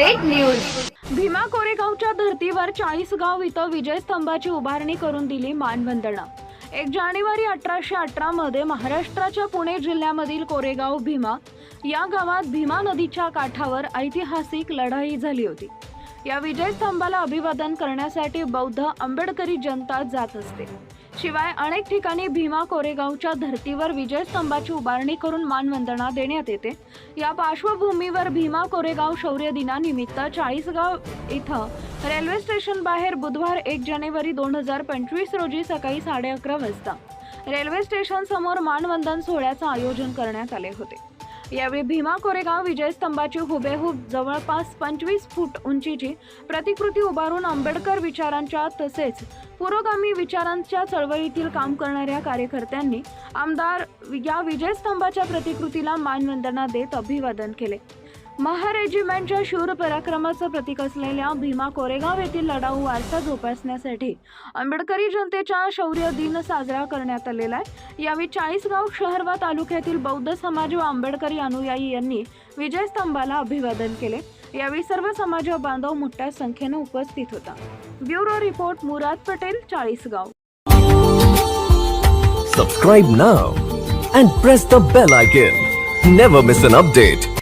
Update news. Bhima कोरेगावच्या धर्तीवर 40 गाव इथं विजय स्तंभाची उभारणी करून दिली मानवंदना। 1 जानेवारी 1818 मध्ये महाराष्ट्राच्या पुणे जिल्ह्यामधील कोरेगाव भीमा या गावात भीमा नदीच्या काठावर ऐतिहासिक लढाई झाली होती। या विजय स्तंभाला अभिवादन करण्यासाठी बौद्ध आंबेडकरी जनता जात असते। शिवाय अनेक ठिकाणी भीमा कोरेगावच्या धर्तीवर विजय स्तंभाची उभारणी करून मानवंदना देण्यात येते। या पार्श्वभूमीवर भीमा कोरेगाव शौर्य दिनानिमित्त 40 गाव इथं रेल्वे स्टेशन बाहेर बुधवार 1 जानेवारी 2025 रोजी सकाळी 11:30 वाजता रेल्वे स्टेशन समोर मानवंदन सोहळ्याचं आयोजन करण्यात आले होते। यावेळी भीमा कोरेगाव विजय स्तंभाची हुबेहूब जवळपास 25 फूट उंचीची प्रतिकृती उभारून आंबेडकर विचारांच्या तसेच पुरोगामी विचारांच्या चळवळीतील काम करणाऱ्या कार्यकर्त्यांनी आमदार या विजय स्तंभाच्या प्रतिकृतीला मानवंदना देत अभिवादन केले। महारेजिमेंटच्या शूर पराक्रमाचं प्रतीक असलेल्या भीमा कोरेगाव येथील लढाऊ वारसा जोपासण्यासाठी आंबेडकरी जनतेचा शौर्य दिन साजरा करण्यात आलेला आहे। यावेळी 40 गाव शहर व तालुक्यातील बौद्ध समाज व आंबेडकरी अनुयायी यांनी विजय स्तंभाला अभिवादन केले। यावेळी सर्व समाज बांधव मोठ्या संख्येने उपस्थित होता। ब्युरो रिपोर्ट मुराद पटेल, 40 गाव। Subscribe now and press the bell icon. Never miss an update.